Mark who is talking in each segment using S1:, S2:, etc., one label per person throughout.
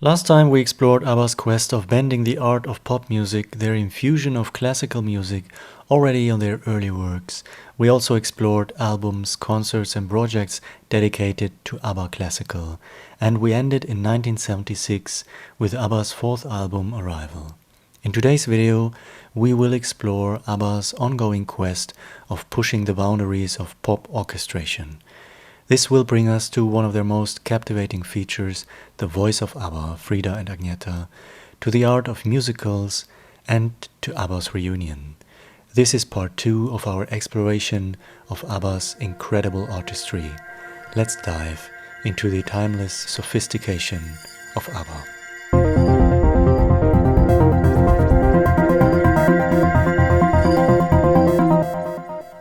S1: Last time we explored ABBA's quest of bending the art of pop music, their infusion of classical music already on their early works. We also explored albums, concerts and projects dedicated to ABBA Classical. And we ended in 1976 with ABBA's fourth album, Arrival. In today's video, we will explore ABBA's ongoing quest of pushing the boundaries of pop orchestration. This will bring us to one of their most captivating features, the voice of ABBA, Frida and Agnetha, to the art of musicals, and to ABBA's reunion. This is part 2 of our exploration of ABBA's incredible artistry. Let's dive into the timeless sophistication of ABBA.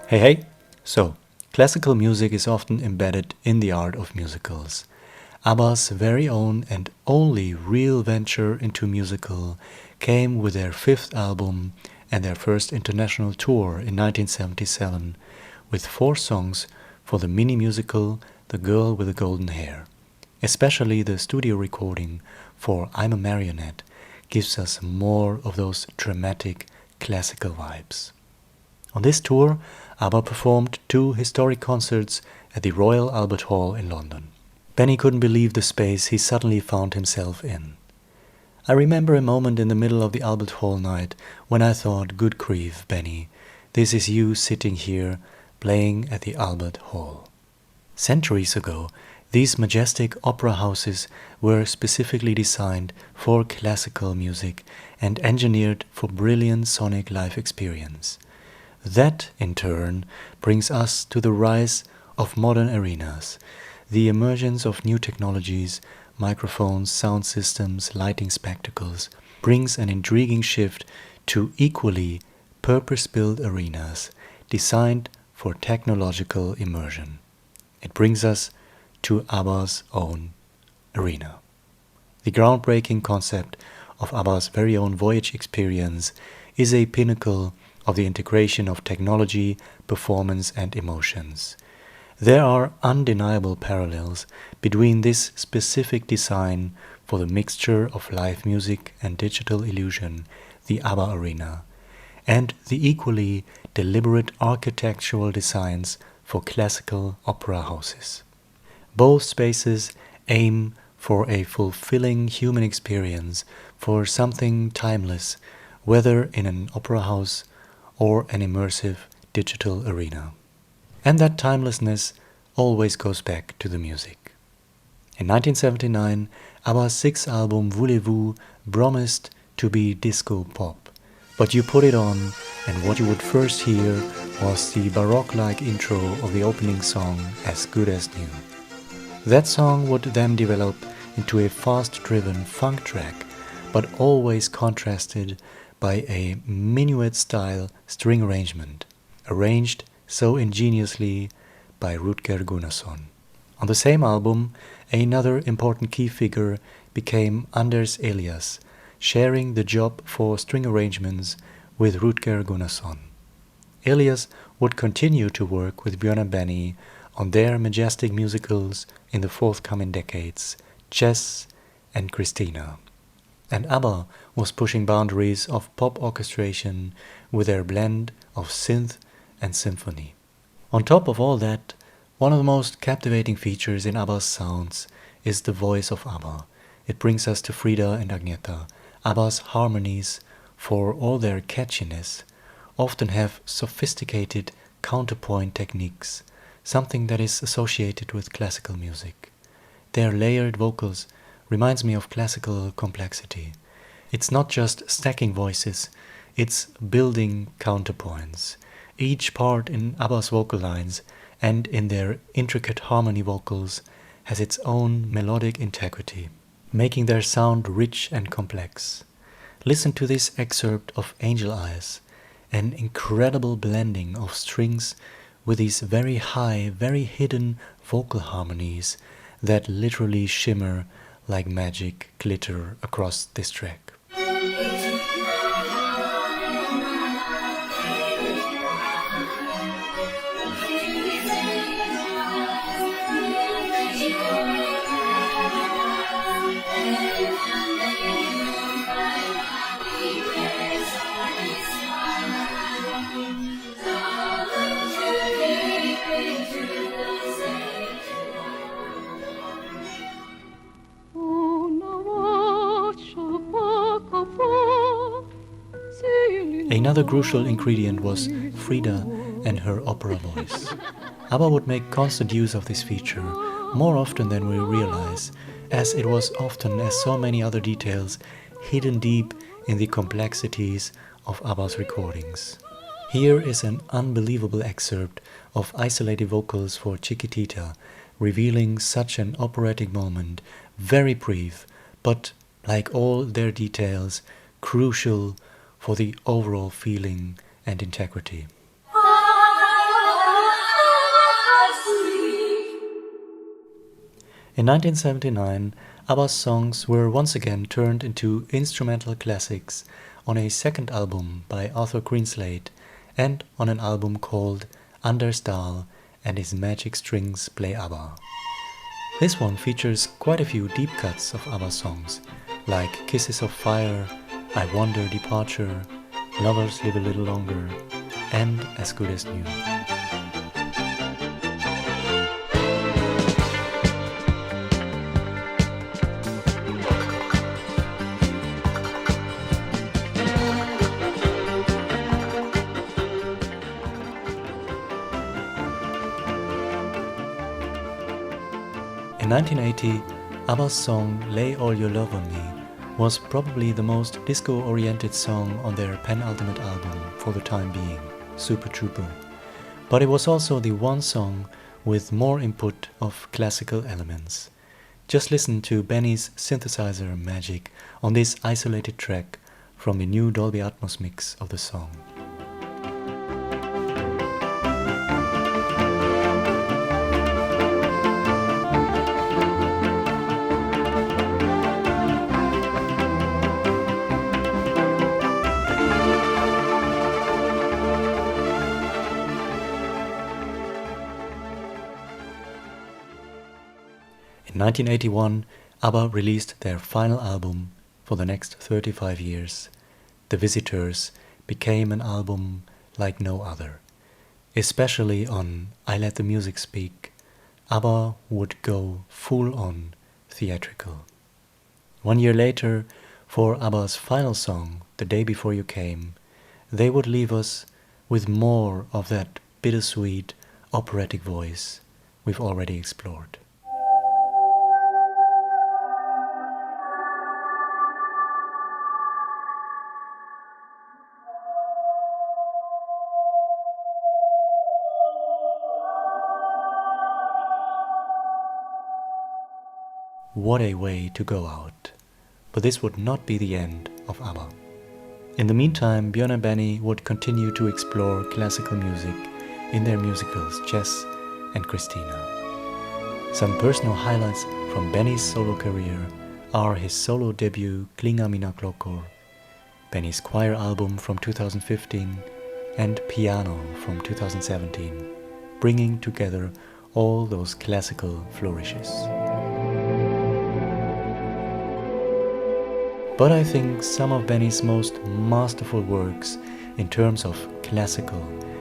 S1: Hey! So, classical music is often embedded in the art of musicals. ABBA's very own and only real venture into musical came with their fifth album and their first international tour in 1977 with 4 songs for the mini-musical The Girl with the Golden Hair. Especially the studio recording for I'm a Marionette gives us more of those dramatic classical vibes. On this tour, ABBA performed 2 historic concerts at the Royal Albert Hall in London. Benny couldn't believe the space he suddenly found himself in. I remember a moment in the middle of the Albert Hall night when I thought, good grief, Benny, this is you sitting here playing at the Albert Hall. Centuries ago, these majestic opera houses were specifically designed for classical music and engineered for brilliant sonic live experience. That, in turn, brings us to the rise of modern arenas, the emergence of new technologies, microphones, sound systems, lighting spectacles, brings an intriguing shift to equally purpose-built arenas designed for technological immersion. It brings us to ABBA's own arena. The groundbreaking concept of ABBA's very own Voyage experience is a pinnacle of the integration of technology, performance and emotions. There are undeniable parallels between this specific design for the mixture of live music and digital illusion, the ABBA Arena, and the equally deliberate architectural designs for classical opera houses. Both spaces aim for a fulfilling human experience, for something timeless, whether in an opera house or an immersive digital arena. And that timelessness always goes back to the music. In 1979, ABBA's 6th album Voulez-Vous promised to be disco pop, but you put it on and what you would first hear was the baroque-like intro of the opening song As Good As New. That song would then develop into a fast-driven funk track, but always contrasted by a minuet-style string arrangement, arranged so ingeniously by Rutger Gunnarsson. On the same album, another important key figure became Anders Elias, sharing the job for string arrangements with Rutger Gunnarsson. Elias would continue to work with Björn and Benny on their majestic musicals in the forthcoming decades, Chess and Christina. And ABBA was pushing boundaries of pop orchestration with their blend of synth and symphony. On top of all that, one of the most captivating features in ABBA's sounds is the voice of ABBA. It brings us to Frida and Agnetha. ABBA's harmonies, for all their catchiness, often have sophisticated counterpoint techniques, something that is associated with classical music. Their layered vocals reminds me of classical complexity. It's not just stacking voices, it's building counterpoints. Each part in ABBA's vocal lines and in their intricate harmony vocals has its own melodic integrity, making their sound rich and complex. Listen to this excerpt of Angel Eyes, an incredible blending of strings with these very high, very hidden vocal harmonies that literally shimmer like magic glitter across this track. Another crucial ingredient was Frida and her opera voice. ABBA would make constant use of this feature, more often than we realize, as it was often, as so many other details, hidden deep in the complexities of ABBA's recordings. Here is an unbelievable excerpt of isolated vocals for Chiquitita, revealing such an operatic moment, very brief, but, like all their details, crucial for the overall feeling and integrity. In 1979, ABBA's songs were once again turned into instrumental classics on a second album by Arthur Greenslade and on an album called Anders Dahl and His Magic Strings Play ABBA. This one features quite a few deep cuts of ABBA songs, like Kisses of Fire, I Wonder Departure, Lovers Live a Little Longer, and As Good as New. In 1980, ABBA's song Lay All Your Love on Me was probably the most disco-oriented song on their penultimate album for the time being, Super Trooper. But it was also the one song with more input of classical elements. Just listen to Benny's synthesizer magic on this isolated track from the new Dolby Atmos mix of the song. In 1981, ABBA released their final album for the next 35 years. The Visitors became an album like no other. Especially on I Let the Music Speak, ABBA would go full-on theatrical. 1 year later, for ABBA's final song, The Day Before You Came, they would leave us with more of that bittersweet operatic voice we've already explored. What a way to go out. But this would not be the end of ABBA. In the meantime, Björn and Benny would continue to explore classical music in their musicals Jess and Christina. Some personal highlights from Benny's solo career are his solo debut Klinga mina klockor, Benny's choir album from 2015, and Piano from 2017, bringing together all those classical flourishes. But I think some of Benny's most masterful works in terms of classical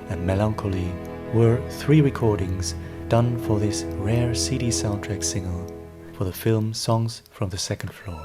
S1: and melancholy were 3 recordings done for this rare CD soundtrack single for the film Songs from the Second Floor.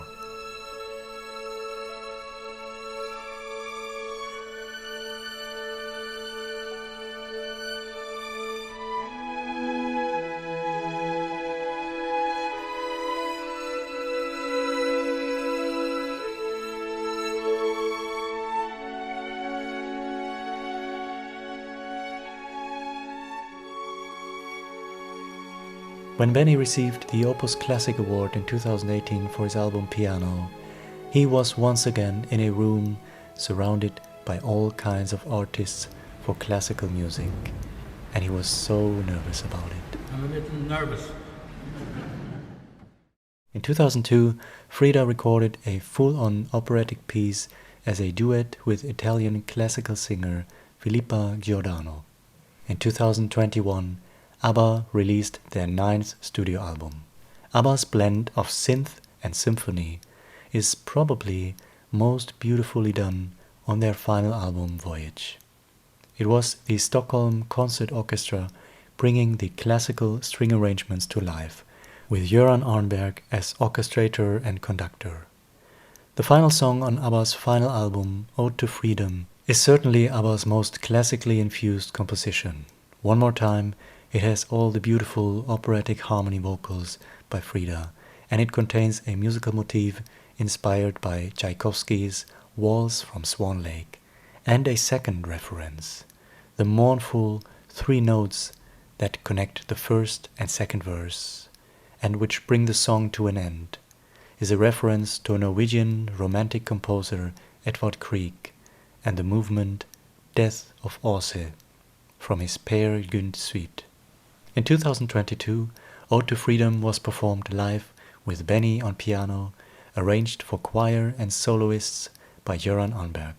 S1: When Benny received the Opus Classic Award in 2018 for his album Piano, he was once again in a room surrounded by all kinds of artists for classical music, and he was so nervous about it.
S2: I'm a bit nervous.
S1: In 2002, Frida recorded a full-on operatic piece as a duet with Italian classical singer Filippa Giordano. In 2021, ABBA released their 9th studio album. ABBA's blend of synth and symphony is probably most beautifully done on their final album Voyage. It was the Stockholm Concert Orchestra bringing the classical string arrangements to life, with Göran Arnberg as orchestrator and conductor. The final song on ABBA's final album, Ode to Freedom, is certainly ABBA's most classically infused composition. One More Time, it has all the beautiful operatic harmony vocals by Frida, and it contains a musical motif inspired by Tchaikovsky's Waltz from Swan Lake, and a second reference. The mournful three notes that connect the first and second verse, and which bring the song to an end, is a reference to a Norwegian romantic composer Edvard Grieg and the movement Death of Åse from his Peer Gynt suite. In 2022, Ode to Freedom was performed live with Benny on piano, arranged for choir and soloists by Göran Almberg.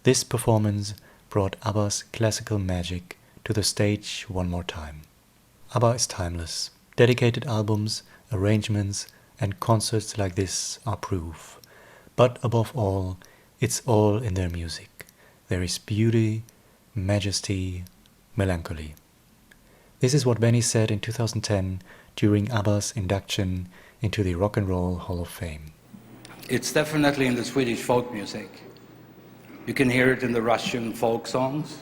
S1: This performance brought ABBA's classical magic to the stage one more time. ABBA is timeless. Dedicated albums, arrangements, and concerts like this are proof. But above all, it's all in their music. There is beauty, majesty, melancholy. This is what Benny said in 2010 during ABBA's induction into the Rock and Roll Hall of Fame.
S2: It's definitely in the Swedish folk music. You can hear it in the Russian folk songs.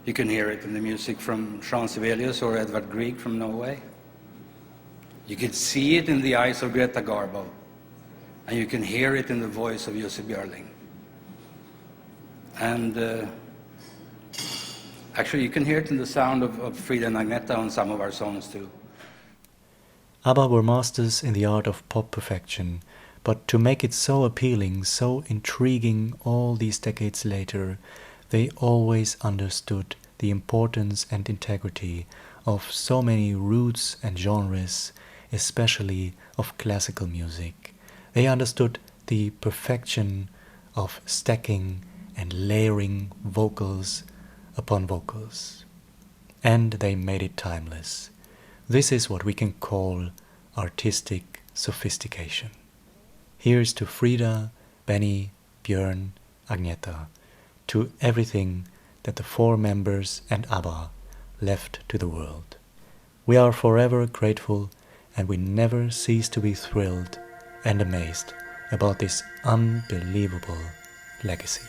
S2: You can hear it in the music from Jean Sibelius or Edvard Grieg from Norway. You can see it in the eyes of Greta Garbo. And you can hear it in the voice of Jussi Björling. And actually you can hear it in the sound of Frida and Agnetha on some of our songs too.
S1: ABBA were masters in the art of pop perfection, but to make it so appealing, so intriguing all these decades later, they always understood the importance and integrity of so many roots and genres, especially of classical music. They understood the perfection of stacking and layering vocals upon vocals. And they made it timeless. This is what we can call artistic sophistication. Here's to Frida, Benny, Björn, Agnetha, to everything that the four members and ABBA left to the world. We are forever grateful, and we never cease to be thrilled and amazed about this unbelievable legacy.